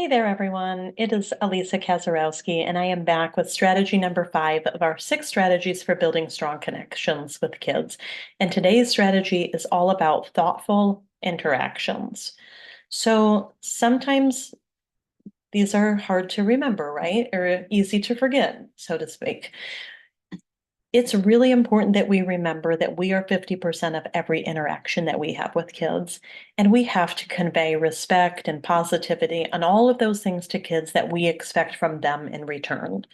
Hey there, everyone. It is Elisa Kazarowski, and I am back with strategy number 5 of our 6 strategies for building strong connections with kids. And today's strategy is all about thoughtful interactions. So sometimes these are hard to remember, right? Or easy to forget, so to speak. It's really important that we remember that we are 50% of every interaction that we have with kids, and we have to convey respect and positivity and all of those things to kids that we expect from them in return.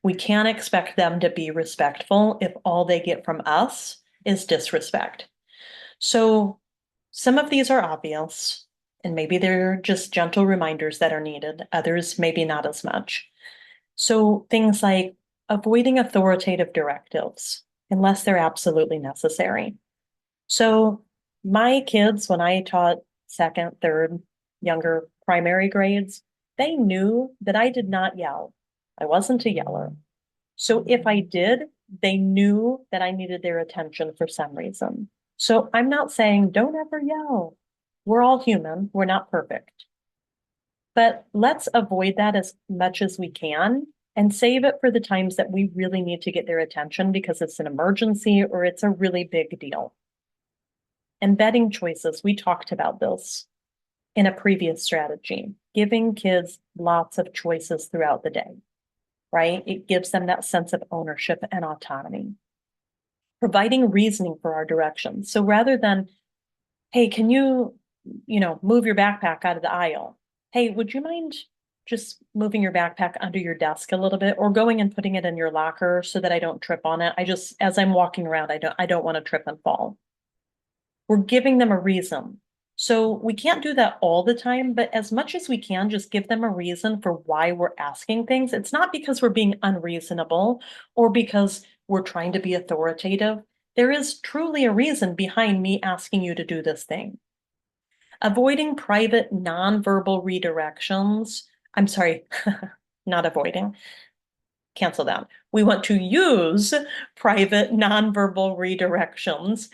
We can't expect them to be respectful if all they get from us is disrespect. So some of these are obvious, and maybe they're just gentle reminders that are needed. Others, maybe not as much. So things like avoiding authoritative directives unless they're absolutely necessary. So my kids, when I taught second, third, younger primary grades, they knew that I did not yell. I wasn't a yeller. So if I did, they knew that I needed their attention for some reason. So I'm not saying don't ever yell. We're all human. We're not perfect. But let's avoid that as much as we can and save it for the times that we really need to get their attention because it's an emergency or it's a really big deal. Embedding choices, we talked about this in a previous strategy, giving kids lots of choices throughout the day, right? It gives them that sense of ownership and autonomy. Providing reasoning for our directions. So rather than, hey, can you move your backpack out of the aisle? Hey, would you mind just moving your backpack under your desk a little bit or going and putting it in your locker so that I don't trip on it? As I'm walking around, I don't want to trip and fall. We're giving them a reason. So we can't do that all the time, but as much as we can, just give them a reason for why we're asking things. It's not because we're being unreasonable or because we're trying to be authoritative. There is truly a reason behind me asking you to do this thing. Avoiding private nonverbal redirections. I'm sorry, not avoiding. Cancel that. We want to use private nonverbal redirections,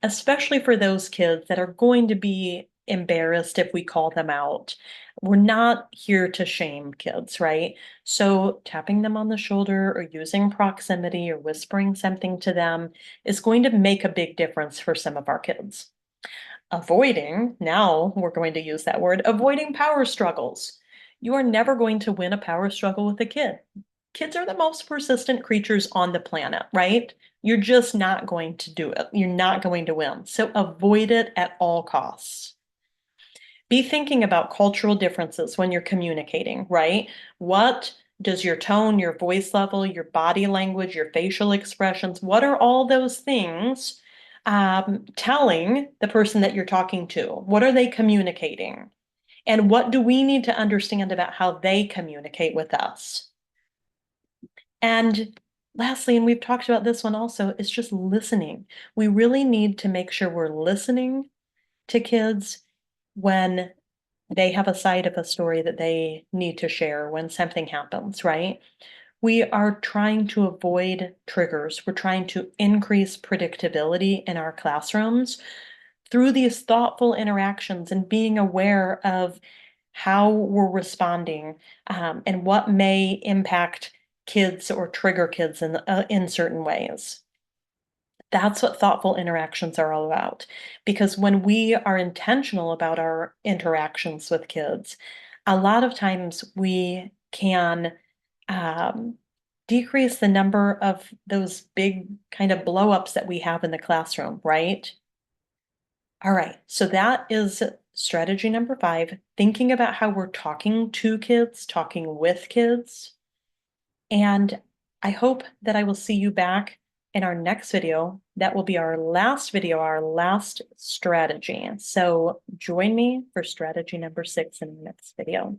especially for those kids that are going to be embarrassed if we call them out. We're not here to shame kids, right? So tapping them on the shoulder or using proximity or whispering something to them is going to make a big difference for some of our kids. Avoiding, now we're going to use that word, avoiding power struggles. You are never going to win a power struggle with a kid. Kids are the most persistent creatures on the planet, right? You're just not going to do it. You're not going to win. So avoid it at all costs. Be thinking about cultural differences when you're communicating, right? What does your tone, your voice level, your body language, your facial expressions, what are all those things telling the person that you're talking to? What are they communicating? And what do we need to understand about how they communicate with us? And lastly, and we've talked about this one also, is just listening. We really need to make sure we're listening to kids when they have a side of a story that they need to share when something happens, right? We are trying to avoid triggers. We're trying to increase predictability in our classrooms through these thoughtful interactions and being aware of how we're responding and what may impact kids or trigger kids in certain ways. That's what thoughtful interactions are all about. Because when we are intentional about our interactions with kids, a lot of times we can um, decrease the number of those big kind of blow ups that we have in the classroom, right? All right, so that is strategy number 5, thinking about how we're talking to kids, talking with kids. And I hope that I will see you back in our next video. That will be our last video, our last strategy. So join me for strategy number 6 in the next video.